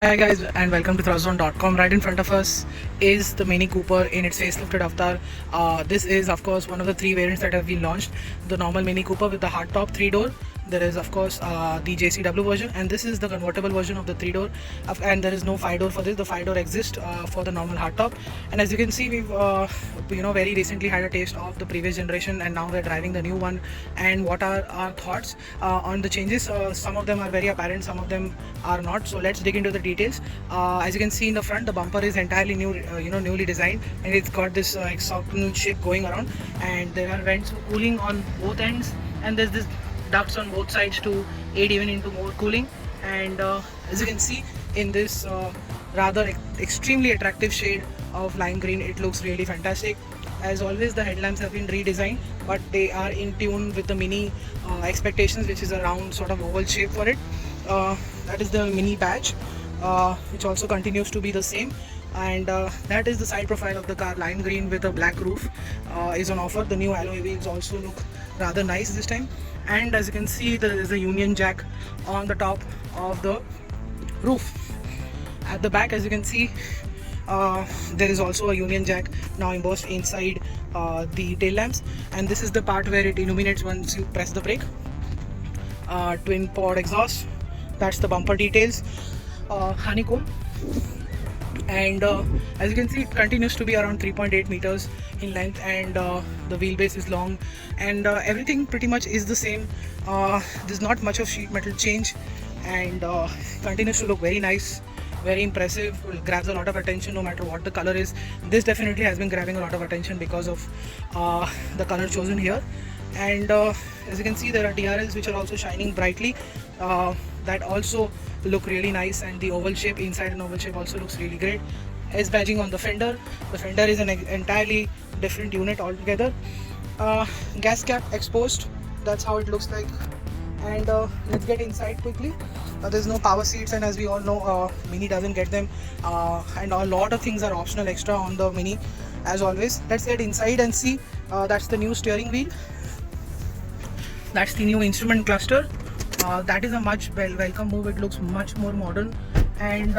Hi guys and welcome to Thrustzone.com. Right in front of us is the Mini Cooper in its facelifted avatar. This is of course one of the three variants that have been launched. The normal Mini Cooper with the hardtop 3-door. There is of course the JCW version, and this is the convertible version of the 3-door. And there is no 5-door for this. The 5-door exists for the normal hardtop. And as you can see, we've very recently had a taste of the previous generation, and now we're driving the new one. And what are our thoughts on the changes? Some of them are very apparent, some of them are not. So let's dig into the details. As you can see in the front, the bumper is entirely new, newly designed, and it's got this hexagonal shape going around, and there are vents for cooling on both ends, and there's this ducts on both sides to aid even into more cooling. And as you can see in this rather extremely attractive shade of lime green, it looks really fantastic. As always, the headlamps have been redesigned, but they are in tune with the Mini expectations, which is a round sort of oval shape for it. That is the Mini badge, which also continues to be the same. And that is the side profile of the car. Lime green with a black roof is on offer. The new alloy wheels also look rather nice this time. And as you can see, there is a Union Jack on the top of the roof. At the back, as you can see, there is also a Union Jack now embossed inside the tail lamps, and this is the part where it illuminates once you press the brake. Twin pod exhaust. That's the bumper details. Honeycomb. And as you can see, it continues to be around 3.8 meters in length, and the wheelbase is long, and everything pretty much is the same. There's not much of sheet metal change, and continues to look very nice, very impressive. Grabs a lot of attention no matter what the color is. This definitely has been grabbing a lot of attention because of the color chosen here. And as you can see, there are DRLs which are also shining brightly, that also look really nice, and the oval shape inside an oval shape also looks really great. S badging on the fender. The fender is an entirely different unit altogether. Gas cap exposed. That's how it looks like. And let's get inside quickly. There's no power seats, and as we all know, Mini doesn't get them, and a lot of things are optional extra on the Mini as always. Let's get inside and see. That's the new steering wheel. That's the new instrument cluster. That is a much welcome move. It looks much more modern, and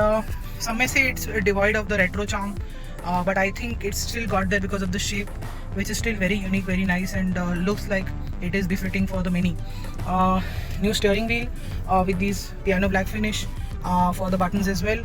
some may say it's devoid of the retro charm, but I think it's still got there because of the shape, which is still very unique, very nice, and looks like it is befitting for the Mini. New steering wheel with these piano black finish for the buttons as well.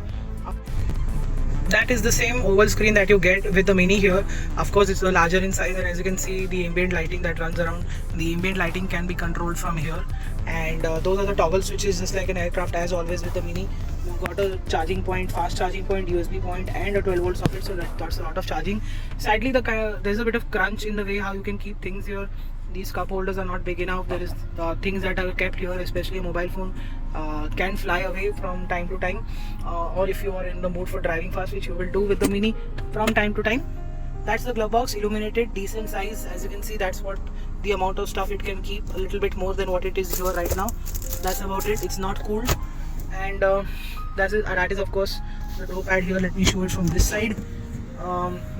That is the same oval screen that you get with the Mini here. Of course, it's larger in size, and as you can see, the ambient lighting that runs around, the ambient lighting can be controlled from here. And those are the toggle switches, just like an aircraft. As always with the Mini, you've got a charging point, fast charging point, USB point, and a 12-volt socket, so that's a lot of charging. Sadly, there's a bit of crunch in the way how you can keep things here. These cup holders are not big enough. There is things that are kept here, especially a mobile phone can fly away from time to time, or if you are in the mood for driving fast, which you will do with the Mini from time to time. That's the glove box, illuminated, decent size. As you can see, that's what the amount of stuff it can keep, a little bit more than what it is here right now. That's about it. It's not cooled. And that is of course the door pad here. Let me show it from this side.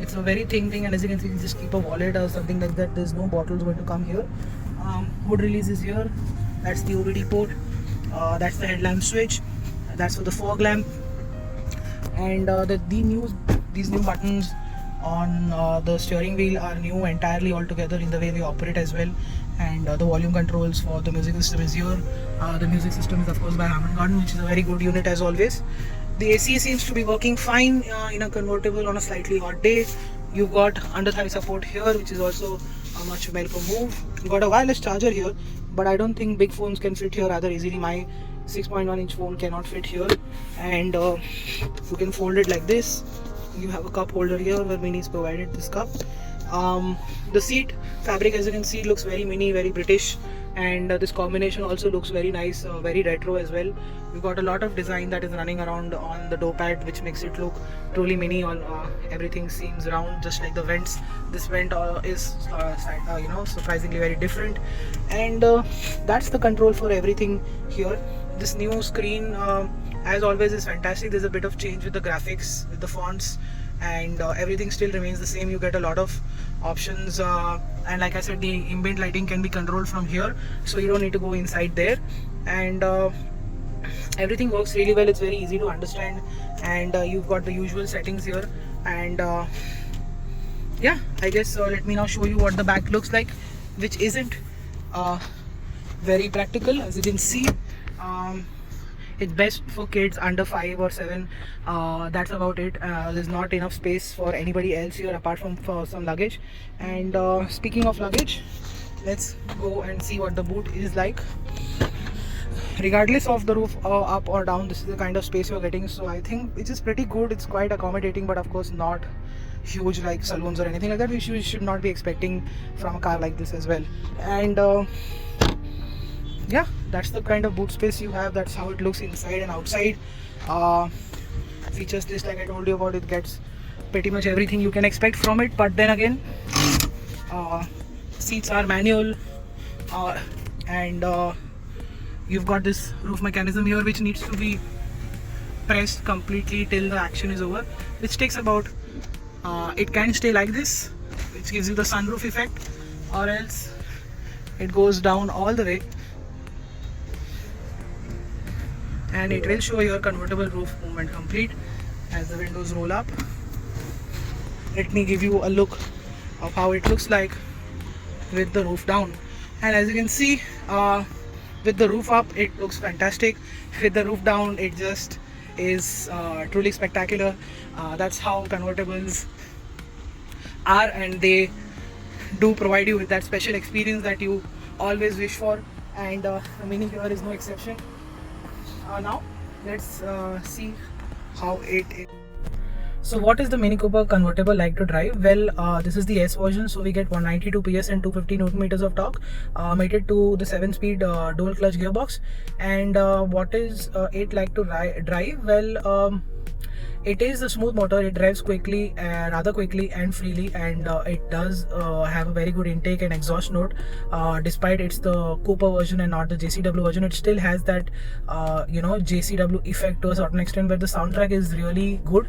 It's a very thin thing, and as you can see, you just keep a wallet or something like that. There's no bottles going to come here. Hood release is here. That's the OBD port. That's the headlamp switch. That's for the fog lamp. And these new buttons on the steering wheel are new entirely altogether in the way they operate as well. And the volume controls for the music system is here. The music system is of course by Harman Kardon, which is a very good unit as always. The AC seems to be working fine in a convertible on a slightly hot day. You've got under thigh support here, which is also a much welcome move. You've got a wireless charger here, but I don't think big phones can fit here rather easily. My 6.1-inch phone cannot fit here. And you can fold it like this. You have a cup holder here where Mini's provided this cup. The seat fabric, as you can see, looks very Mini, very British, and this combination also looks very nice, very retro as well. We've got a lot of design that is running around on the door pad, which makes it look truly Mini. Everything seems round, just like the vents. This vent is surprisingly very different, and that's the control for everything here. This new screen, as always, is fantastic. There's a bit of change with the graphics, with the fonts, and everything still remains the same. You get a lot of options, and like I said, the ambient lighting can be controlled from here, so you don't need to go inside there. And everything works really well. It's very easy to understand, and you've got the usual settings here. And yeah, I guess let me now show you what the back looks like, which isn't very practical. As you can see, it's best for kids under 5 or 7. That's about it. There's not enough space for anybody else here apart from for some luggage. And speaking of luggage, let's go and see what the boot is like. Regardless of the roof up or down, this is the kind of space you're getting, so I think it is pretty good. It's quite accommodating, but of course not huge like saloons or anything like that. We should not be expecting from a car like this as well. And yeah, that's the kind of boot space you have. That's how it looks inside and outside. Features list, like I told you about, it gets pretty much everything you can expect from it. But then again, seats are manual, and you've got this roof mechanism here which needs to be pressed completely till the action is over, which takes about it can stay like this, which gives you the sunroof effect, or else it goes down all the way and it will show your convertible roof movement complete as the windows roll up. Let me give you a look of how it looks like with the roof down. And as you can see, with the roof up it looks fantastic. With the roof down it just is truly spectacular. That's how convertibles are, and they do provide you with that special experience that you always wish for, and the Mini here is no exception. Now let's see how it is. So what is the Mini Cooper convertible like to drive? Well, this is the S version, so we get 192 PS and 250 Newton meters of torque, mated to the 7-speed dual clutch gearbox. And what is it like to drive? Well, it is a smooth motor. It drives quickly, rather quickly and freely, and it does have a very good intake and exhaust note. Despite it's the Cooper version and not the JCW version, it still has that JCW effect to a certain extent, but the soundtrack is really good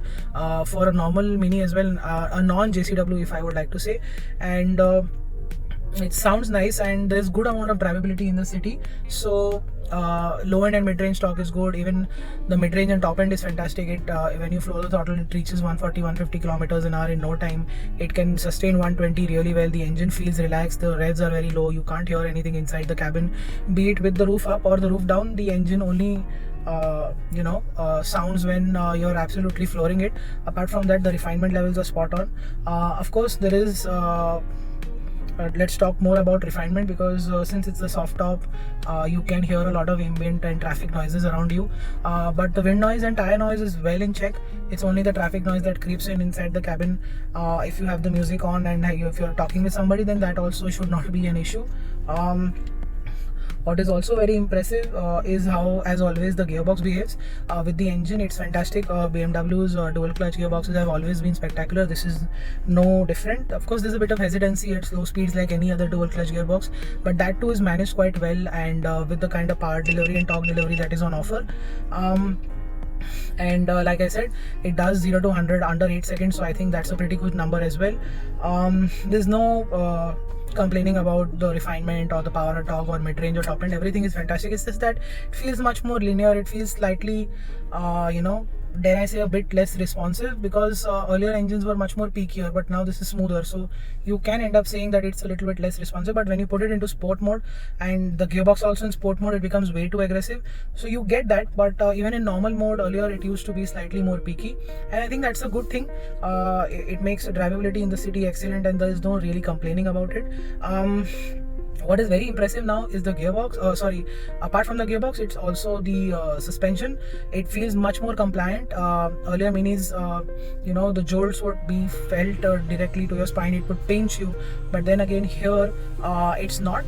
for a normal Mini as well, a non-JCW if I would like to say. And it sounds nice, and there's good amount of drivability in the city. So low end and mid range torque is good. Even the mid range and top end is fantastic. It when you floor the throttle, it reaches 140-150 kilometers an hour in no time. It can sustain 120 really well. The engine feels relaxed. The revs are very low. You can't hear anything inside the cabin. Be it with the roof up or the roof down, the engine only sounds when you're absolutely flooring it. Apart from that, the refinement levels are spot on. Of course, there is let's talk more about refinement, because since it's a soft top, you can hear a lot of ambient and traffic noises around you, but the wind noise and tire noise is well in check. It's only the traffic noise that creeps in inside the cabin. If you have the music on and if you're talking with somebody, then that also should not be an issue. What is also very impressive is how, as always, the gearbox behaves. With the engine, it's fantastic. BMW's dual clutch gearboxes have always been spectacular. This is no different. Of course, there's a bit of hesitancy at slow speeds like any other dual clutch gearbox, but that too is managed quite well, and with the kind of power delivery and torque delivery that is on offer. And like I said, it does 0 to 100 under 8 seconds, so I think that's a pretty good number as well. There's no complaining about the refinement or the power or torque or mid-range or top end. Everything is fantastic. It's just that it feels much more linear. It feels slightly dare I say, a bit less responsive, because earlier engines were much more peakier, but now this is smoother, so you can end up saying that it's a little bit less responsive. But when you put it into sport mode, and the gearbox also in sport mode, it becomes way too aggressive, so you get that. But even in normal mode, earlier it used to be slightly more peaky, and I think that's a good thing. It makes drivability in the city excellent, and there is no really complaining about it. What is very impressive now is the gearbox. Apart from the gearbox, it's also the suspension. It feels much more compliant. Earlier Minis, the jolts would be felt directly to your spine. It would pinch you, but then again here, it's not.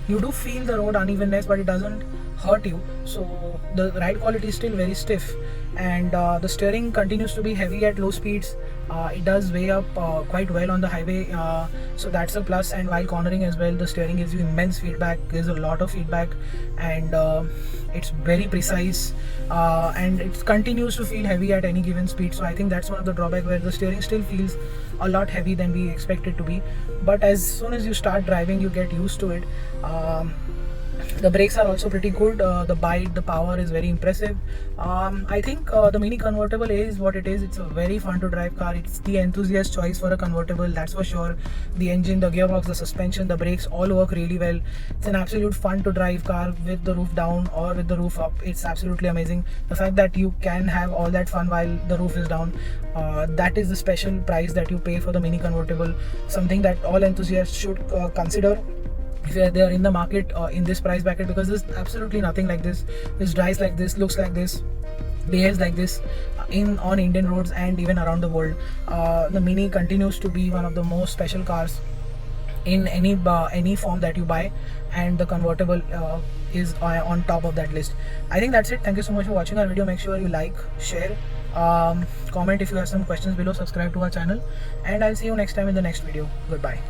You do feel the road unevenness, but it doesn't hurt you. So the ride quality is still very stiff, and the steering continues to be heavy at low speeds. It does weigh up quite well on the highway, so that's a plus. And while cornering as well, the steering gives you immense feedback. There's a lot of feedback, and it's very precise, and it continues to feel heavy at any given speed. So I think that's one of the drawbacks, where the steering still feels a lot heavy than we expect it to be. But as soon as you start driving, you get used to it. The brakes are also pretty good. The bite, the power is very impressive. I think the Mini convertible is what it is. It's a very fun to drive car. It's the enthusiast choice for a convertible, that's for sure. The engine, the gearbox, the suspension, the brakes all work really well. It's an absolute fun to drive car with the roof down or with the roof up. It's absolutely amazing. The fact that you can have all that fun while the roof is down, that is the special price that you pay for the Mini convertible. Something that all enthusiasts should consider if they are in the market in this price bracket, because there's absolutely nothing like this. This drives like this, looks like this, behaves like this on Indian roads and even around the world. The Mini continues to be one of the most special cars in any form that you buy, and the convertible is on top of that list. I think that's it. Thank you so much for watching our video. Make sure you like, share, comment if you have some questions below, subscribe to our channel, and I'll see you next time in the next video. Goodbye.